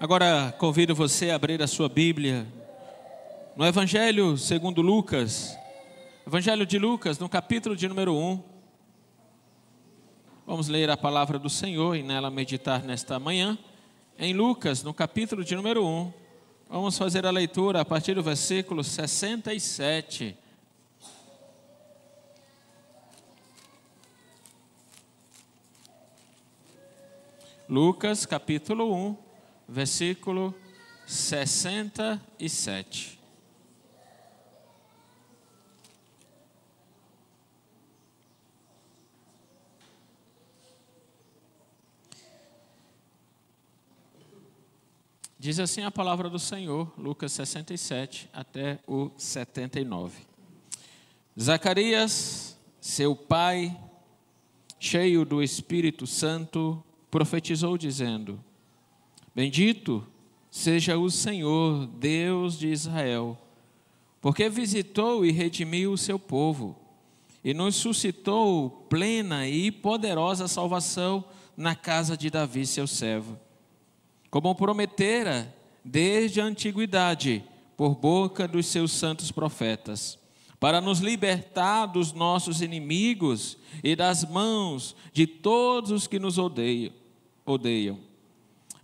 Agora convido você a abrir a sua Bíblia no Evangelho segundo Lucas, Evangelho de Lucas, no capítulo de número 1. Vamos ler a palavra do Senhor e nela meditar nesta manhã. Em Lucas, no capítulo de número 1, vamos fazer a leitura a partir do versículo 67. Lucas, capítulo 1, versículo 67. Diz assim a palavra do Senhor, Lucas 67 até o 79. Zacarias, seu pai, cheio do Espírito Santo, profetizou dizendo: Bendito seja o Senhor, Deus de Israel, porque visitou e redimiu o seu povo, e nos suscitou plena e poderosa salvação na casa de Davi, seu servo, como prometera desde a antiguidade, por boca dos seus santos profetas, para nos libertar dos nossos inimigos e das mãos de todos os que nos odeiam,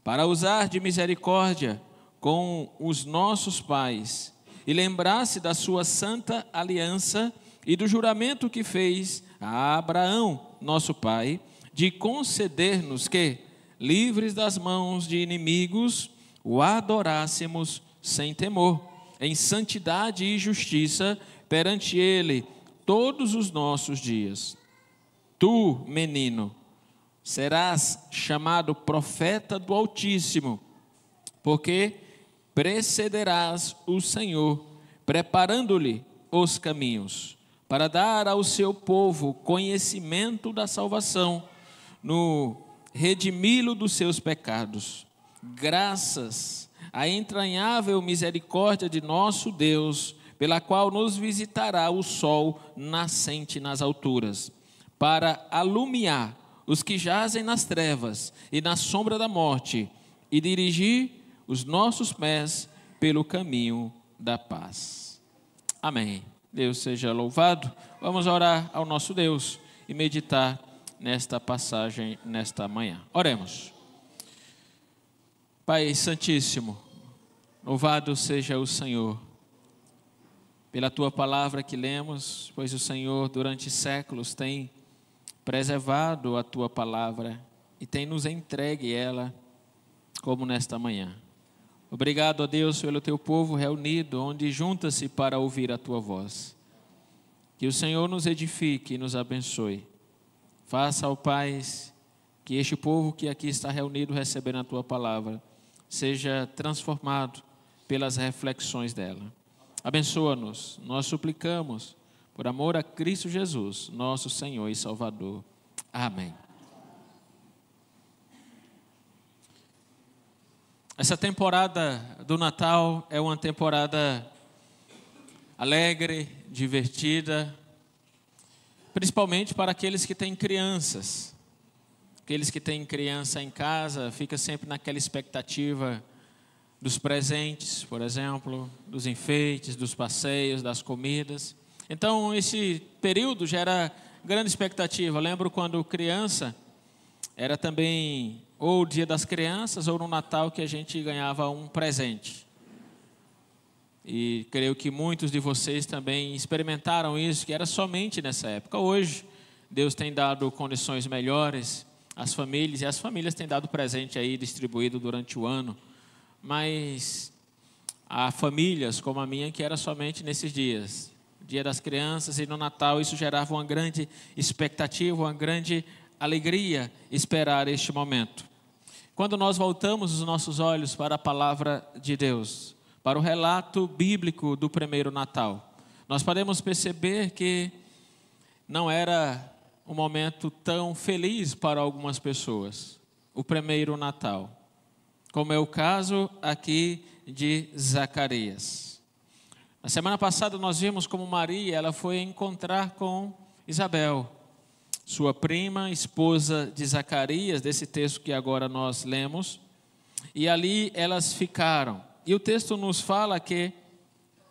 para usar de misericórdia com os nossos pais e lembrar-se da sua santa aliança e do juramento que fez a Abraão, nosso pai, de conceder-nos que, livres das mãos de inimigos, o adorássemos sem temor, em santidade e justiça perante ele todos os nossos dias. Tu, menino, serás chamado profeta do Altíssimo, porque precederás o Senhor, preparando-lhe os caminhos, para dar ao seu povo conhecimento da salvação, no redimi-lo dos seus pecados, graças à entranhável misericórdia de nosso Deus, pela qual nos visitará o sol nascente nas alturas, para alumiar os que jazem nas trevas e na sombra da morte, e dirigir os nossos pés pelo caminho da paz. Amém. Deus seja louvado. Vamos orar ao nosso Deus e meditar nesta passagem, nesta manhã. Oremos. Pai Santíssimo, louvado seja o Senhor pela Tua palavra que lemos, pois o Senhor durante séculos tem preservado a Tua palavra e tem nos entregue ela, como nesta manhã. Obrigado a Deus pelo Teu povo reunido, onde junta-se para ouvir a Tua voz. Que o Senhor nos edifique e nos abençoe. Faça, ó Pai, que este povo que aqui está reunido recebendo a Tua palavra seja transformado pelas reflexões dela. Abençoa-nos, nós suplicamos, por amor a Cristo Jesus, nosso Senhor e Salvador. Amém. Essa temporada do Natal é uma temporada alegre, divertida, principalmente para aqueles que têm crianças. Aqueles que têm criança em casa, fica sempre naquela expectativa dos presentes, por exemplo, dos enfeites, dos passeios, das comidas. Então, esse período gera grande expectativa. Eu lembro quando criança, era também ou o Dia das Crianças ou no Natal que a gente ganhava um presente. E creio que muitos de vocês também experimentaram isso, que era somente nessa época. Hoje, Deus tem dado condições melhores às famílias, e as famílias têm dado presente aí distribuído durante o ano. Mas há famílias como a minha que era somente nesses dias, Dia das Crianças, e no Natal isso gerava uma grande expectativa, uma grande alegria esperar este momento. Quando nós voltamos os nossos olhos para a palavra de Deus, para o relato bíblico do primeiro Natal, nós podemos perceber que não era um momento tão feliz para algumas pessoas, o primeiro Natal, como é o caso aqui de Zacarias. Na semana passada nós vimos como Maria, ela foi encontrar com Isabel, sua prima, esposa de Zacarias, desse texto que agora nós lemos, E ali elas ficaram. E o texto nos fala que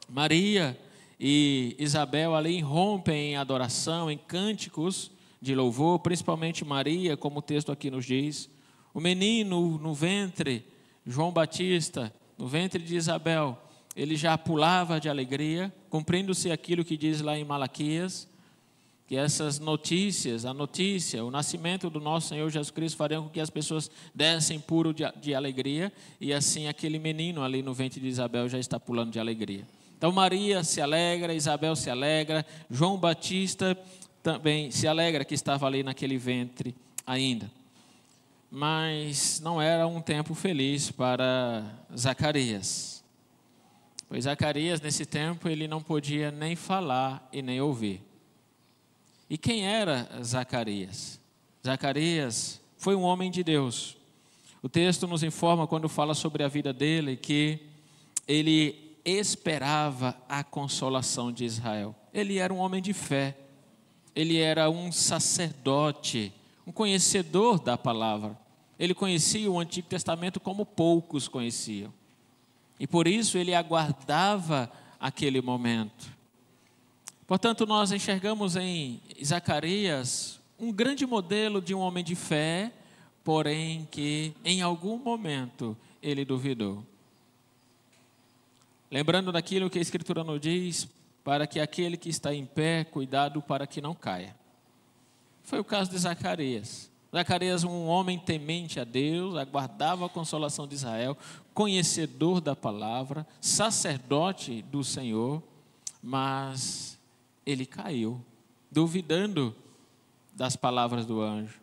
Maria e Isabel ali rompem em adoração, em cânticos de louvor, principalmente Maria, como o texto aqui nos diz. O menino no ventre, João Batista, no ventre de Isabel, ele já pulava de alegria, cumprindo-se aquilo que diz lá em Malaquias, que essas notícias, a notícia, o nascimento do nosso Senhor Jesus Cristo fariam com que as pessoas dessem puro de alegria, e assim aquele menino ali no ventre de Isabel já está pulando de alegria. Então Maria se alegra, Isabel se alegra, João Batista também se alegra que estava ali naquele ventre ainda. Mas não era um tempo feliz para Zacarias, pois Zacarias nesse tempo ele não podia nem falar e nem ouvir. E quem era Zacarias? Zacarias foi um homem de Deus. O texto nos informa, quando fala sobre a vida dele, que ele esperava a consolação de Israel. Ele era um homem de fé. Ele era um sacerdote, um conhecedor da palavra. Ele conhecia o Antigo Testamento como poucos conheciam. E por isso ele aguardava aquele momento. Portanto, nós enxergamos em Zacarias um grande modelo de um homem de fé, porém que em algum momento ele duvidou. Lembrando daquilo que a Escritura nos diz, para que aquele que está em pé, cuidado para que não caia. Foi o caso de Zacarias. Zacarias, um homem temente a Deus, aguardava a consolação de Israel, conhecedor da palavra, sacerdote do Senhor, mas ele caiu, duvidando das palavras do anjo,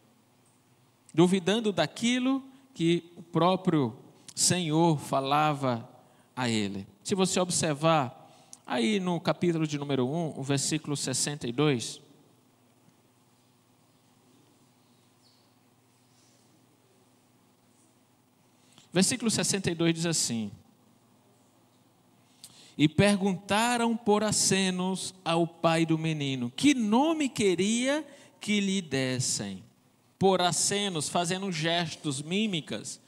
duvidando daquilo que o próprio Senhor falava a ele. Se você observar, aí no capítulo de número 1, o versículo 62, versículo 62 diz assim: e perguntaram por acenos ao pai do menino, que nome queria que lhe dessem? Por acenos, fazendo gestos, mímicas,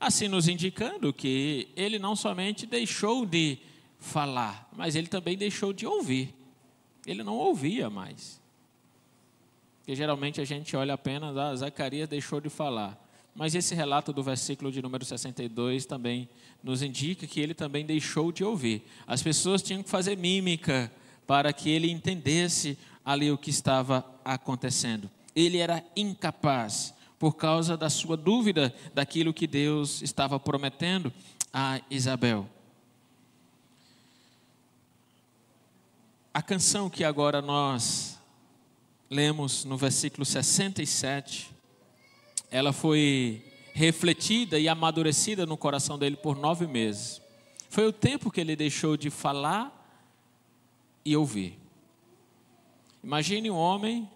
assim nos indicando que ele não somente deixou de falar, mas ele também deixou de ouvir. Ele não ouvia mais. Porque geralmente a gente olha apenas, Zacarias deixou de falar. Mas esse relato do versículo de número 62 também nos indica que ele também deixou de ouvir. As pessoas tinham que fazer mímica para que ele entendesse ali o que estava acontecendo. Ele era incapaz, por causa da sua dúvida daquilo que Deus estava prometendo a Isabel. A canção que agora nós lemos no versículo 67, ela foi refletida e amadurecida no coração dele por 9 meses. Foi o tempo que ele deixou de falar e ouvir. Imagine um homem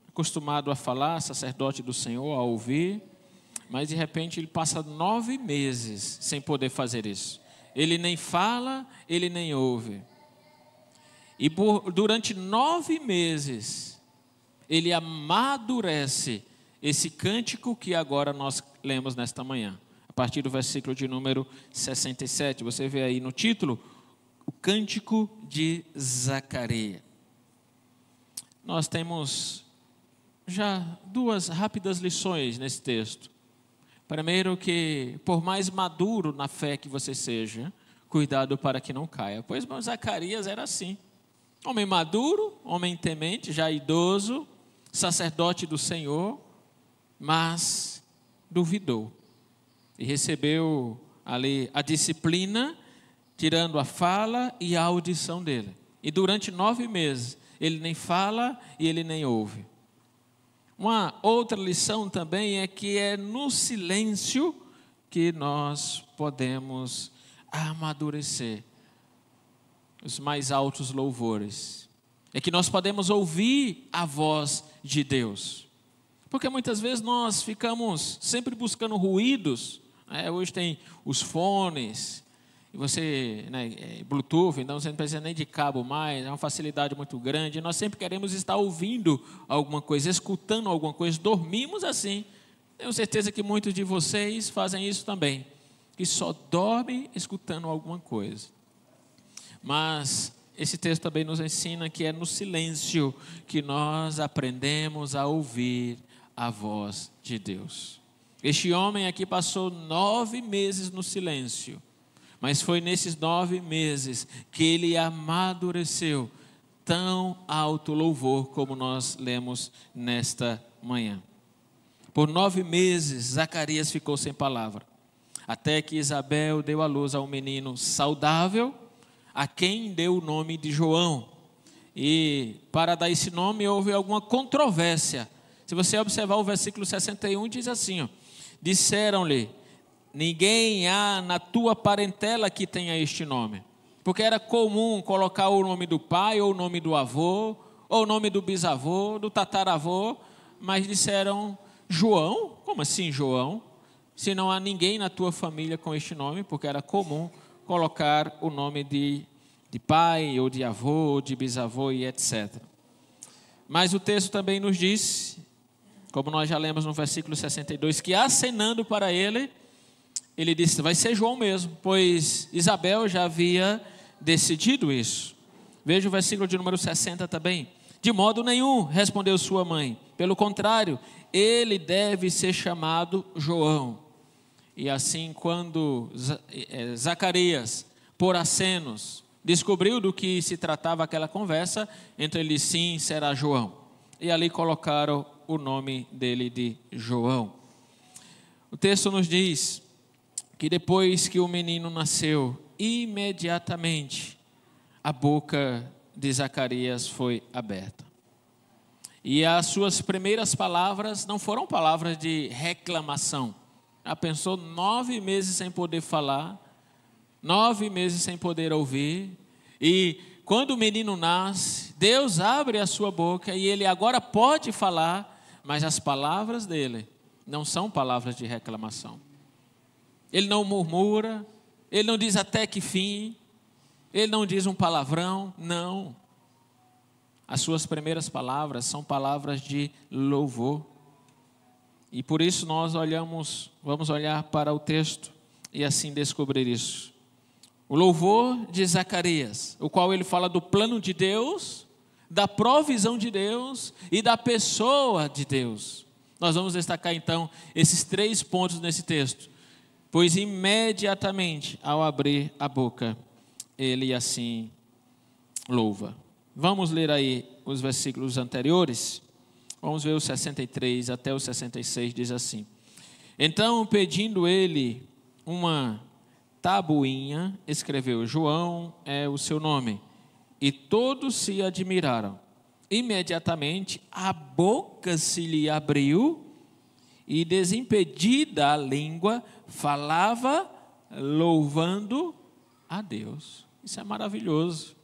acostumado a falar, sacerdote do Senhor, a ouvir, mas de repente ele passa 9 meses sem poder fazer isso. Ele nem fala, ele nem ouve. E durante 9 meses, ele amadurece esse cântico que agora nós lemos nesta manhã, a partir do versículo de número 67. Você vê aí no título, o Cântico de Zacarias. Nós temos já 2 rápidas lições nesse texto. Primeiro, que por mais maduro na fé que você seja, cuidado para que não caia. Pois Zacarias era assim. Homem maduro, homem temente, já idoso, sacerdote do Senhor, mas duvidou e recebeu ali a disciplina, tirando a fala e a audição dele. E durante 9 meses, ele nem fala e ele nem ouve. Uma outra lição também é que é no silêncio que nós podemos amadurecer os mais altos louvores. É que nós podemos ouvir a voz de Deus. Porque muitas vezes nós ficamos sempre buscando ruídos. Hoje tem os fones, e você, Bluetooth, então você não precisa nem de cabo mais, é uma facilidade muito grande. Nós sempre queremos estar ouvindo alguma coisa, escutando alguma coisa, dormimos assim. Tenho certeza que muitos de vocês fazem isso também. que só dorme escutando alguma coisa. Mas esse texto também nos ensina que é no silêncio que nós aprendemos a ouvir a voz de Deus. Este homem aqui passou 9 meses no silêncio, mas foi nesses 9 meses que ele amadureceu tão alto louvor como nós lemos nesta manhã. Por 9 meses, Zacarias ficou sem palavra, até que Isabel deu à luz a um menino saudável, a quem deu o nome de João. E para dar esse nome houve alguma controvérsia. Se você observar o versículo 61, diz assim, ó: disseram-lhe, ninguém há na tua parentela que tenha este nome. Porque era comum colocar o nome do pai, ou o nome do avô, ou o nome do bisavô, do tataravô, mas disseram João? Como assim João? Se não há ninguém na tua família com este nome, porque era comum colocar o nome de pai, ou de avô, ou de bisavô e etc. Mas o texto também nos diz, como nós já lemos no versículo 62, que acenando para ele, ele disse, vai ser João mesmo, pois Isabel já havia decidido isso. Veja o versículo de número 60 também. De modo nenhum, respondeu sua mãe, pelo contrário, ele deve ser chamado João. E assim, quando Zacarias, por acenos, descobriu do que se tratava aquela conversa, então ele disse, sim, será João. E ali colocaram o nome dele de João. O texto nos diz que depois que o menino nasceu, imediatamente a boca de Zacarias foi aberta. E as suas primeiras palavras não foram palavras de reclamação. Ela pensou 9 meses sem poder falar, 9 meses sem poder ouvir, e quando o menino nasce, Deus abre a sua boca e ele agora pode falar, mas as palavras dele não são palavras de reclamação. Ele não murmura, ele não diz até que fim, ele não diz um palavrão, não. As suas primeiras palavras são palavras de louvor. E por isso nós vamos olhar para o texto e assim descobrir isso. O louvor de Zacarias, o qual ele fala do plano de Deus, da provisão de Deus e da pessoa de Deus. Nós vamos destacar então esses 3 pontos nesse texto. Pois imediatamente ao abrir a boca, ele assim louva. Vamos ler aí os versículos anteriores. Vamos ver o 63 até o 66, diz assim. Então, pedindo ele uma tabuinha, escreveu, João é o seu nome. E todos se admiraram. Imediatamente a boca se lhe abriu e desimpedida a língua, falava louvando a Deus. Isso é maravilhoso.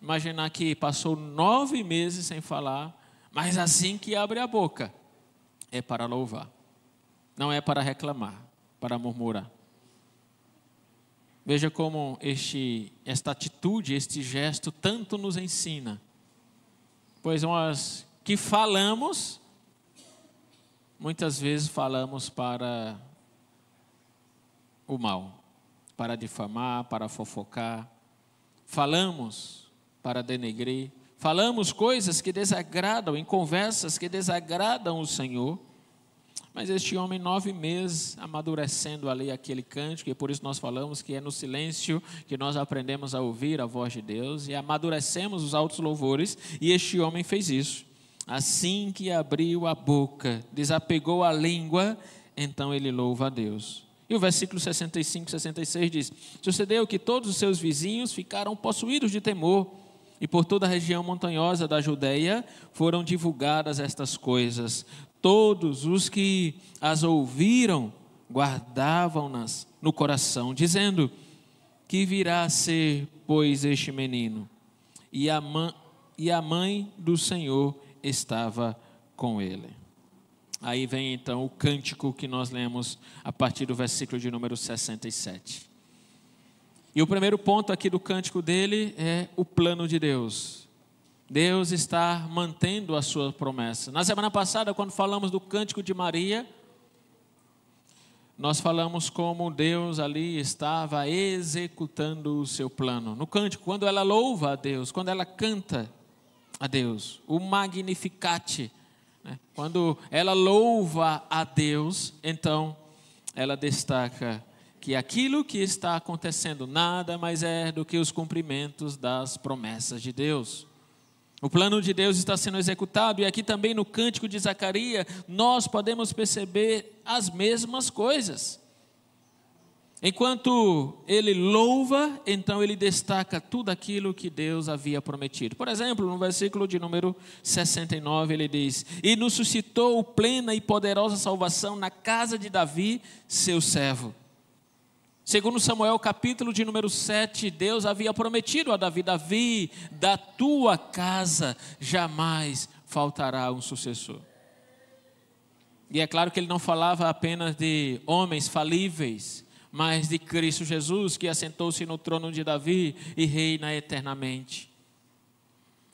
Imaginar que passou 9 meses sem falar, mas assim que abre a boca, é para louvar. Não é para reclamar, para murmurar. Veja como esta atitude, este gesto, tanto nos ensina. Pois nós que falamos, muitas vezes falamos para o mal, para difamar, para fofocar. Falamos para denegrir. Falamos coisas que desagradam, em conversas que desagradam o Senhor. Mas este homem, 9 meses, amadurecendo ali aquele cântico, e por isso nós falamos que é no silêncio que nós aprendemos a ouvir a voz de Deus, e amadurecemos os altos louvores, e este homem fez isso. Assim que abriu a boca, desapegou a língua, então ele louva a Deus. E o versículo 65, 66 diz, sucedeu que todos os seus vizinhos ficaram possuídos de temor, e por toda a região montanhosa da Judeia foram divulgadas estas coisas. Todos os que as ouviram guardavam-nas no coração, dizendo, que virá a ser, pois, este menino? E a mãe do Senhor estava com ele. Aí vem então o cântico que nós lemos a partir do versículo de número 67. E o primeiro ponto aqui do cântico dele é o plano de Deus. Deus está mantendo a sua promessa. Na semana passada, quando falamos do cântico de Maria, nós falamos como Deus ali estava executando o seu plano. No cântico, quando ela louva a Deus, quando ela canta a Deus, o Magnificat, né? Quando ela louva a Deus, então ela destaca que aquilo que está acontecendo nada mais é do que os cumprimentos das promessas de Deus. O plano de Deus está sendo executado, e aqui também no cântico de Zacarias, nós podemos perceber as mesmas coisas. Enquanto ele louva, então ele destaca tudo aquilo que Deus havia prometido. Por exemplo, no versículo de número 69, ele diz: E nos suscitou plena e poderosa salvação na casa de Davi, seu servo. Segundo Samuel, capítulo de número 7, Deus havia prometido a Davi: Davi, da tua casa jamais faltará um sucessor. E é claro que ele não falava apenas de homens falíveis, mas de Cristo Jesus, que assentou-se no trono de Davi e reina eternamente.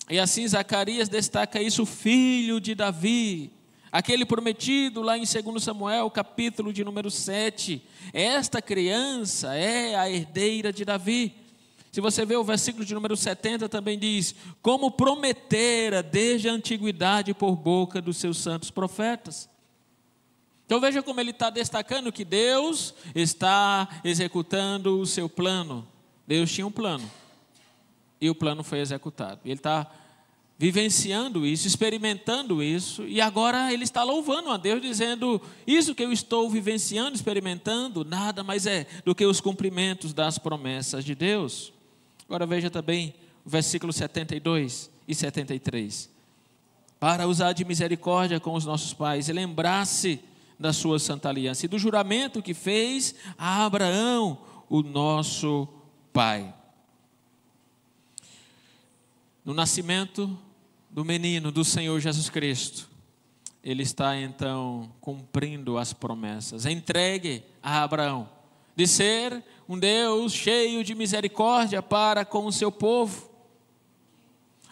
E assim Zacarias destaca isso: filho de Davi, aquele prometido lá em 2 Samuel, capítulo de número 7. Esta criança é a herdeira de Davi. Se você ver o versículo de número 70, também diz: como prometera desde a antiguidade por boca dos seus santos profetas. Então veja como ele está destacando que Deus está executando o seu plano. Deus tinha um plano, e o plano foi executado. Ele está vivenciando isso, experimentando isso, e agora ele está louvando a Deus, dizendo: isso que eu estou vivenciando, experimentando, nada mais é do que os cumprimentos das promessas de Deus. Agora veja também o versículo 72 e 73. Para usar de misericórdia com os nossos pais e lembrar-se da sua santa aliança e do juramento que fez a Abraão, o nosso pai. No nascimento do menino, do Senhor Jesus Cristo, ele está então cumprindo as promessas, entregue a Abraão, de ser um Deus cheio de misericórdia para com o seu povo.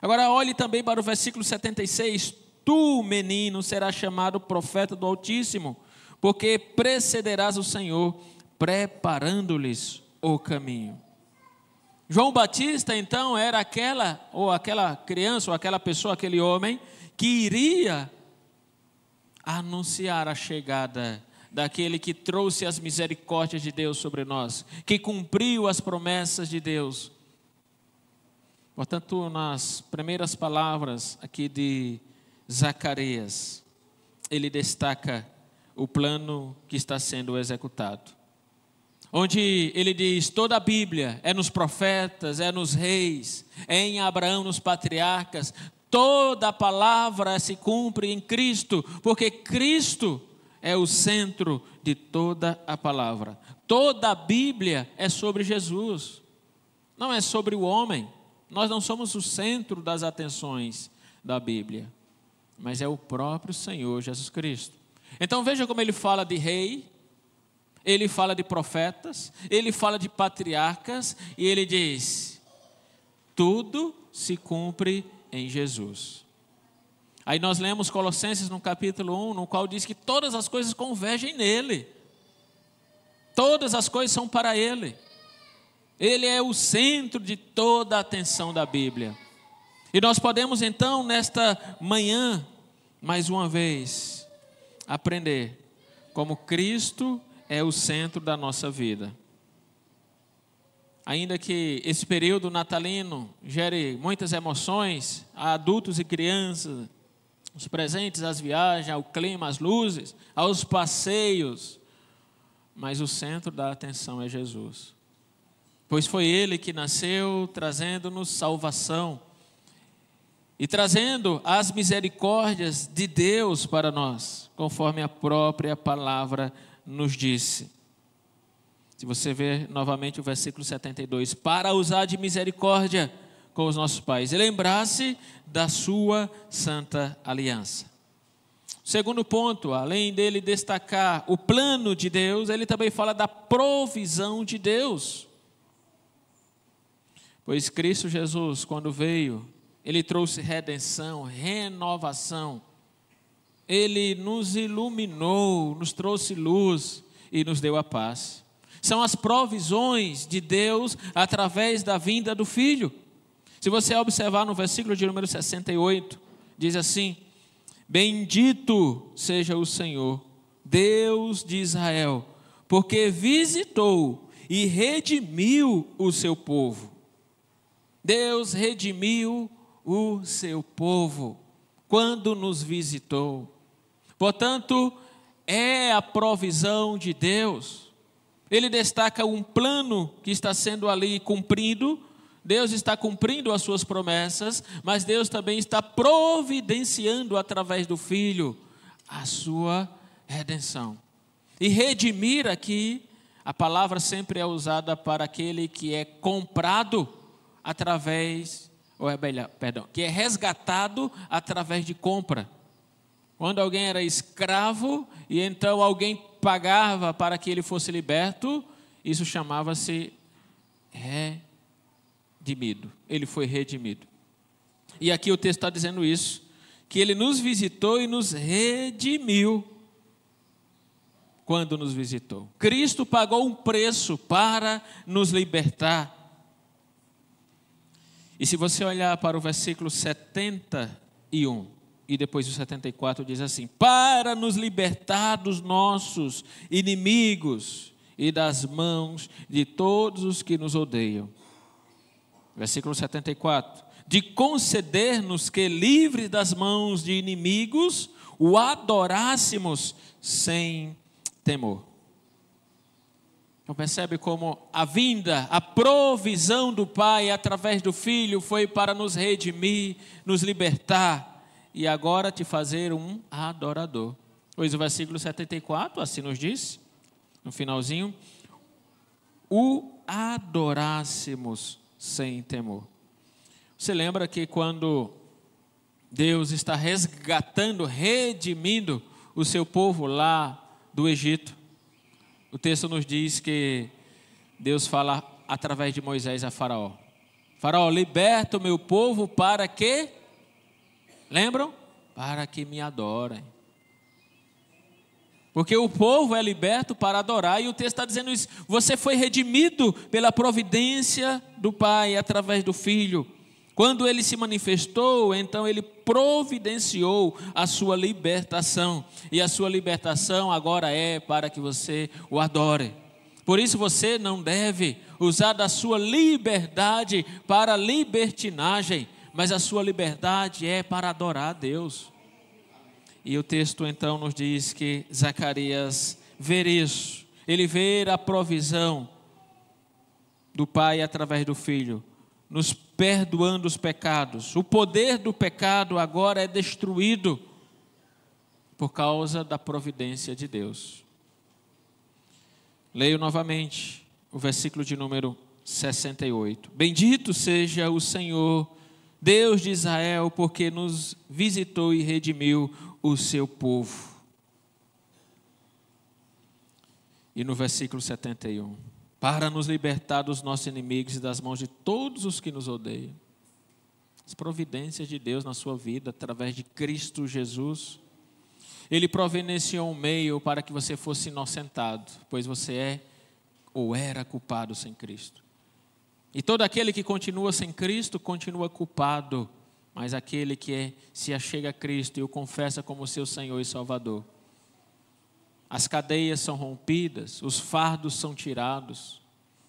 Agora olhe também para o versículo 76, tu, menino, serás chamado profeta do Altíssimo, porque precederás o Senhor, preparando-lhes o caminho. João Batista, então, era aquela criança, ou aquela pessoa, aquele homem, que iria anunciar a chegada daquele que trouxe as misericórdias de Deus sobre nós, que cumpriu as promessas de Deus. Portanto, nas primeiras palavras aqui de Zacarias, ele destaca o plano que está sendo executado. Onde ele diz: toda a Bíblia é nos profetas, é nos reis, é em Abraão, nos patriarcas, toda a palavra se cumpre em Cristo, porque Cristo é o centro de toda a palavra. Toda a Bíblia é sobre Jesus, não é sobre o homem. Nós não somos o centro das atenções da Bíblia, mas é o próprio Senhor Jesus Cristo. Então veja como ele fala de rei, ele fala de profetas, ele fala de patriarcas, e ele diz: tudo se cumpre em Jesus. Aí nós lemos Colossenses no capítulo 1, no qual diz que todas as coisas convergem nele, todas as coisas são para ele. Ele é o centro de toda a atenção da Bíblia. E nós podemos então, nesta manhã, mais uma vez, aprender como Cristo é o centro da nossa vida. Ainda que esse período natalino gere muitas emoções a adultos e crianças, os presentes, as viagens, ao clima, às luzes, aos passeios, mas o centro da atenção é Jesus. Pois foi Ele que nasceu trazendo-nos salvação e trazendo as misericórdias de Deus para nós, conforme a própria palavra nos disse. Se você ver novamente o versículo 72, para usar de misericórdia com os nossos pais e lembrar-se da sua santa aliança. Segundo ponto, além dele destacar o plano de Deus, ele também fala da provisão de Deus. Pois Cristo Jesus, quando veio, ele trouxe redenção, renovação. Ele nos iluminou, nos trouxe luz. e nos deu a paz. São as provisões de Deus através da vinda do Filho. Se você observar no versículo de número 68, diz assim: bendito seja o Senhor, Deus de Israel, porque visitou e redimiu o seu povo. Deus redimiu o seu povo quando nos visitou. Portanto, é a provisão de Deus. Ele destaca um plano que está sendo ali cumprido. Deus está cumprindo as suas promessas, mas Deus também está providenciando através do Filho a sua redenção. E redimir aqui, a palavra sempre é usada para aquele que é comprado através, que é resgatado através de compra. Quando alguém era escravo e então alguém pagava para que ele fosse liberto, isso chamava-se redimido. Ele foi redimido. E aqui o texto está dizendo isso, que ele nos visitou e nos redimiu quando nos visitou. Cristo pagou um preço para nos libertar. E se você olhar para o versículo 71 e depois o 74, diz assim: para nos libertar dos nossos inimigos e das mãos de todos os que nos odeiam. Versículo 74, de conceder-nos que, livres das mãos de inimigos, o adorássemos sem temor. Então percebe como a vinda, a provisão do Pai através do Filho foi para nos redimir, nos libertar e agora te fazer um adorador. Pois o versículo 74 assim nos diz, no finalzinho: o adorássemos sem temor. Você lembra que quando Deus está resgatando, redimindo o seu povo lá do Egito, o texto nos diz que Deus fala através de Moisés a Faraó: Faraó, liberta o meu povo para que, lembram? Para que me adorem. Porque o povo é liberto para adorar, e o texto está dizendo isso. Você foi redimido pela providência do Pai através do Filho. Quando ele se manifestou, então ele providenciou a sua libertação. E a sua libertação agora é para que você o adore. Por isso você não deve usar da sua liberdade para libertinagem, mas a sua liberdade é para adorar a Deus. E o texto então nos diz que Zacarias vê isso. Ele vê a provisão do Pai através do Filho, nos perdoando os pecados. O poder do pecado agora é destruído por causa da providência de Deus. Leio novamente o versículo de número 68. Bendito seja o Senhor, Deus de Israel, porque nos visitou e redimiu o seu povo. E no versículo 71, para nos libertar dos nossos inimigos e das mãos de todos os que nos odeiam. As providências de Deus na sua vida, através de Cristo Jesus. Ele providenciou um meio para que você fosse inocentado, pois você é ou era culpado sem Cristo. E todo aquele que continua sem Cristo, continua culpado. Mas aquele que se achega a Cristo e o confessa como seu Senhor e Salvador, as cadeias são rompidas, os fardos são tirados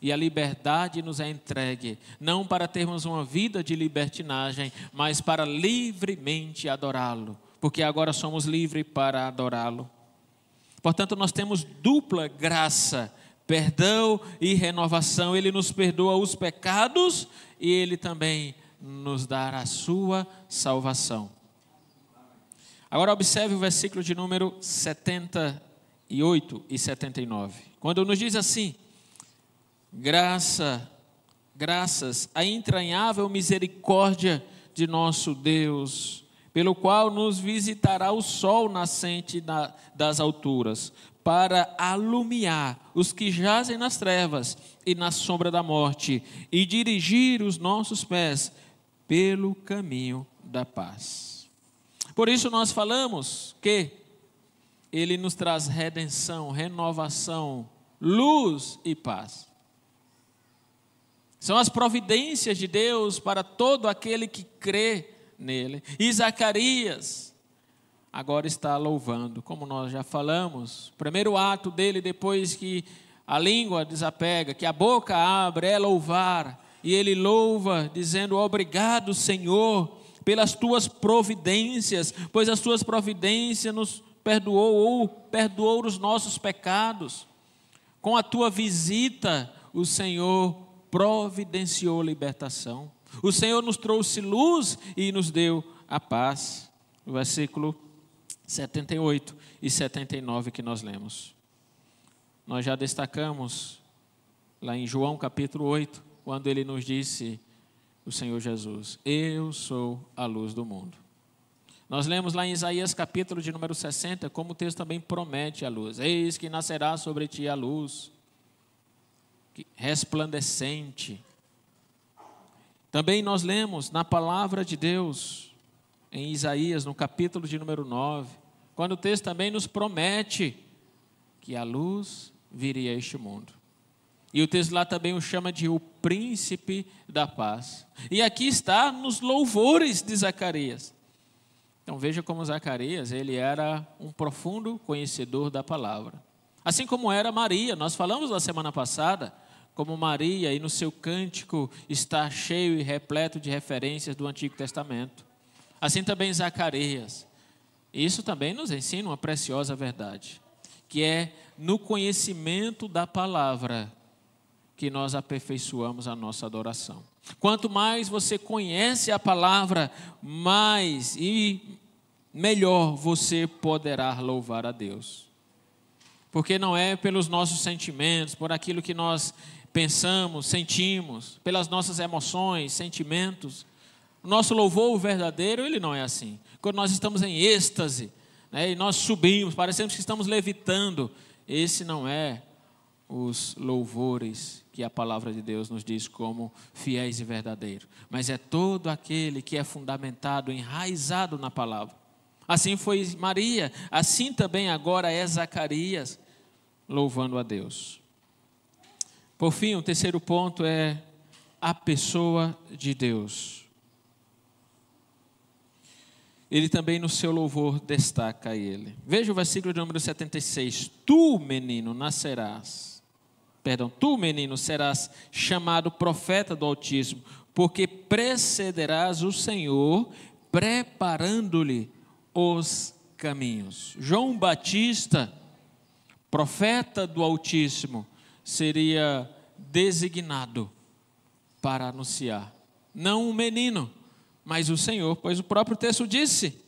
e a liberdade nos é entregue, não para termos uma vida de libertinagem, mas para livremente adorá-lo, porque agora somos livres para adorá-lo. Portanto, nós temos dupla graça, perdão e renovação. Ele nos perdoa os pecados e Ele também nos dá a sua salvação. Agora observe o versículo de número 78 e 79. Quando nos diz assim: graças à entranhável misericórdia de nosso Deus, pelo qual nos visitará o sol nascente das alturas, para alumiar os que jazem nas trevas e na sombra da morte, e dirigir os nossos pés pelo caminho da paz. Por isso nós falamos que Ele nos traz redenção, renovação, luz e paz. São as providências de Deus para todo aquele que crê nele. E Zacarias agora está louvando, como nós já falamos. O primeiro ato dele, depois que a língua desapega, que a boca abre, é louvar. E ele louva, dizendo: obrigado, Senhor, pelas tuas providências, pois as tuas providências nos perdoou os nossos pecados. Com a tua visita, o Senhor providenciou libertação. O Senhor nos trouxe luz e nos deu a paz. O versículo 78 e 79 que nós lemos. Nós já destacamos lá em João capítulo 8, quando ele nos disse, o Senhor Jesus: eu sou a luz do mundo. Nós lemos lá em Isaías capítulo de número 60, como o texto também promete a luz. Eis que nascerá sobre ti a luz, resplandecente. Também nós lemos na palavra de Deus, em Isaías, no capítulo de número 9, quando o texto também nos promete que a luz viria a este mundo. E o texto lá também o chama de o príncipe da paz. E aqui está nos louvores de Zacarias. Então veja como Zacarias, ele era um profundo conhecedor da palavra. Assim como era Maria, nós falamos na semana passada, como Maria, e no seu cântico está cheio e repleto de referências do Antigo Testamento. Assim também Zacarias. Isso também nos ensina uma preciosa verdade, que é no conhecimento da palavra que nós aperfeiçoamos a nossa adoração. Quanto mais você conhece a palavra, mais e melhor você poderá louvar a Deus. Porque não é pelos nossos sentimentos, por aquilo que nós pensamos, sentimos, pelas nossas emoções, sentimentos. O nosso louvor verdadeiro, ele não é assim. Quando nós estamos em êxtase, né, e nós subimos, parecemos que estamos levitando, esse não é os louvores que a palavra de Deus nos diz como fiéis e verdadeiros. Mas é todo aquele que é fundamentado, enraizado na palavra. Assim foi Maria, assim também agora é Zacarias, louvando a Deus. Por fim, o terceiro ponto é a pessoa de Deus. Ele também no seu louvor destaca ele. Veja o versículo de número 76. Tu, menino, serás chamado profeta do Altíssimo, porque precederás o Senhor, preparando-lhe os caminhos. João Batista, profeta do Altíssimo, seria designado para anunciar, não um menino, mas o Senhor, pois o próprio texto disse,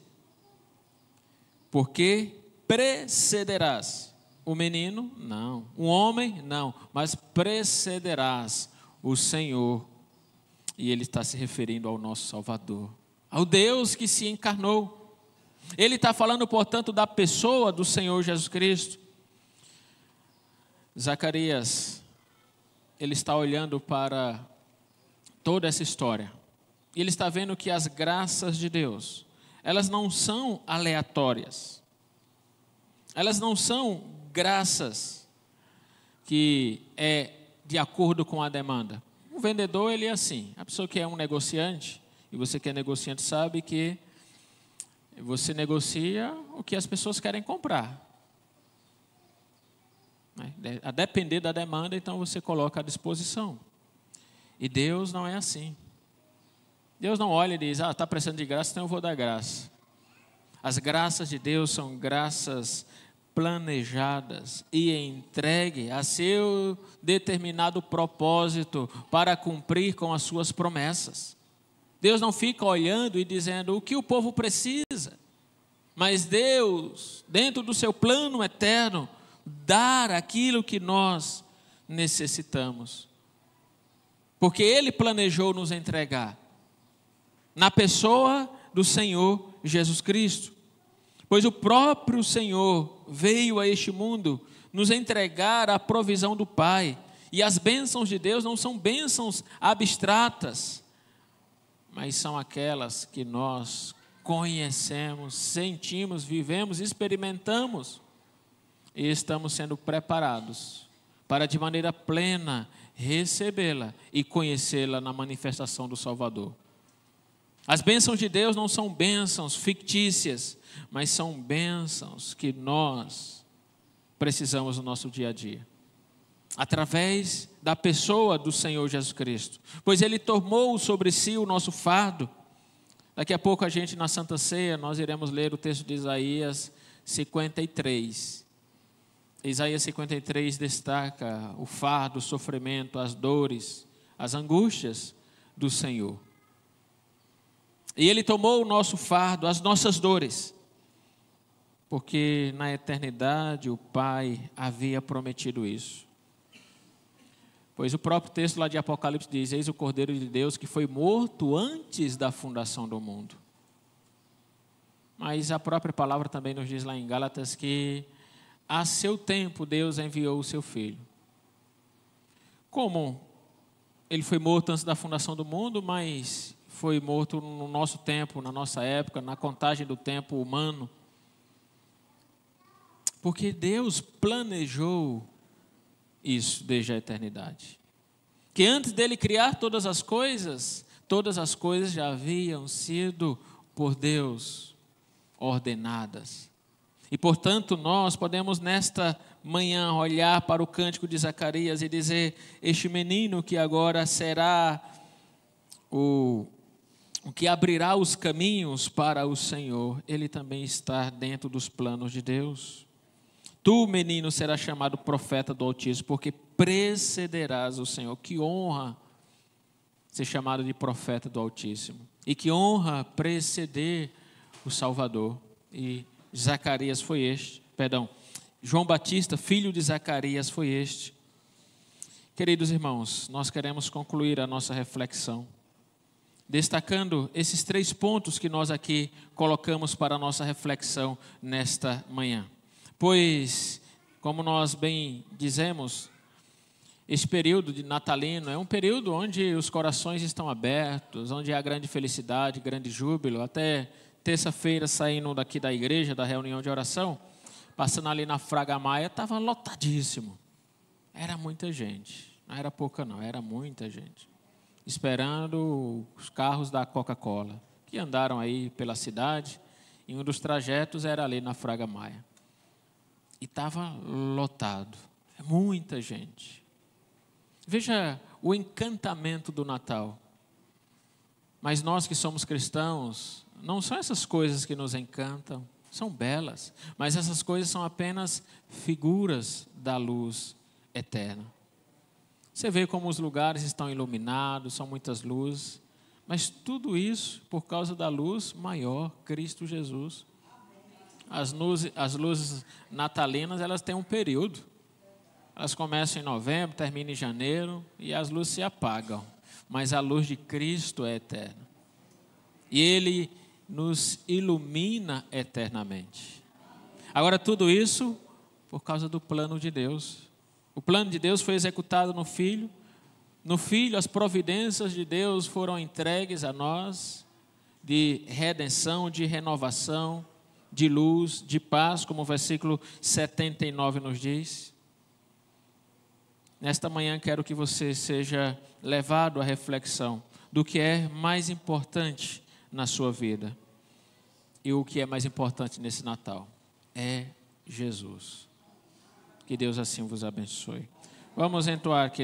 porque precederás o menino, não, um homem, não, mas precederás o Senhor, e ele está se referindo ao nosso Salvador, ao Deus que se encarnou. Ele está falando, portanto, da pessoa do Senhor Jesus Cristo. Zacarias, ele está olhando para toda essa história. E ele está vendo que as graças de Deus, elas não são aleatórias. Elas não são graças que é de acordo com a demanda. O vendedor, ele é assim. A pessoa que é um negociante, e você que é negociante sabe que você negocia o que as pessoas querem comprar. A depender da demanda, então você coloca à disposição. E Deus não é assim. Deus não olha e diz, está precisando de graça, então eu vou dar graça. As graças de Deus são graças planejadas e entregue a seu determinado propósito para cumprir com as suas promessas. Deus não fica olhando e dizendo o que o povo precisa, mas Deus, dentro do seu plano eterno, dar aquilo que nós necessitamos. Porque Ele planejou nos entregar na pessoa do Senhor Jesus Cristo. Pois o próprio Senhor veio a este mundo nos entregar a provisão do Pai. E as bênçãos de Deus não são bênçãos abstratas, mas são aquelas que nós conhecemos, sentimos, vivemos, experimentamos. e estamos sendo preparados para de maneira plena recebê-la e conhecê-la na manifestação do Salvador. As bênçãos de Deus não são bênçãos fictícias, mas são bênçãos que nós precisamos no nosso dia a dia, através da pessoa do Senhor Jesus Cristo, pois Ele tomou sobre si o nosso fardo. Daqui a pouco a gente, na Santa Ceia, nós iremos ler o texto de Isaías 53. Isaías 53 destaca o fardo, o sofrimento, as dores, as angústias do Senhor. E Ele tomou o nosso fardo, as nossas dores, porque na eternidade o Pai havia prometido isso. Pois o próprio texto lá de Apocalipse diz: eis o Cordeiro de Deus que foi morto antes da fundação do mundo. Mas a própria palavra também nos diz lá em Gálatas que a seu tempo Deus enviou o seu Filho. Como Ele foi morto antes da fundação do mundo, mas foi morto no nosso tempo, na nossa época, na contagem do tempo humano. Porque Deus planejou isso desde a eternidade. Que antes dele criar todas as coisas já haviam sido por Deus ordenadas. E portanto nós podemos nesta manhã olhar para o cântico de Zacarias e dizer: este menino que agora será o que abrirá os caminhos para o Senhor, ele também está dentro dos planos de Deus. Tu, menino, serás chamado profeta do Altíssimo, porque precederás o Senhor. Que honra ser chamado de profeta do Altíssimo. E que honra preceder o Salvador. E Zacarias foi este, João Batista, filho de Zacarias, foi este. Queridos irmãos, nós queremos concluir a nossa reflexão, destacando esses 3 pontos que nós aqui colocamos para a nossa reflexão nesta manhã. Pois, como nós bem dizemos, esse período de natalino é um período onde os corações estão abertos, onde há grande felicidade, grande júbilo. Até terça-feira, saindo daqui da igreja, da reunião de oração, passando ali na Fraga Maia, estava lotadíssimo. Era muita gente, não era pouca não, era muita gente, esperando os carros da Coca-Cola, que andaram aí pela cidade, e um dos trajetos era ali na Fraga Maia. E estava lotado, muita gente. Veja o encantamento do Natal. Mas nós que somos cristãos, não são essas coisas que nos encantam, são belas, mas essas coisas são apenas figuras da luz eterna. Você vê como os lugares estão iluminados, são muitas luzes, mas tudo isso por causa da luz maior, Cristo Jesus. As luzes natalinas, elas têm um período. Elas começam em novembro, terminam em janeiro e as luzes se apagam. Mas a luz de Cristo é eterna. E Ele nos ilumina eternamente. Agora, tudo isso por causa do plano de Deus. O plano de Deus foi executado no Filho. No Filho, as providências de Deus foram entregues a nós, de redenção, de renovação, de luz, de paz, como o versículo 79 nos diz. Nesta manhã quero que você seja levado à reflexão do que é mais importante na sua vida. E o que é mais importante nesse Natal é Jesus. Que Deus assim vos abençoe. Vamos entoar, queridos.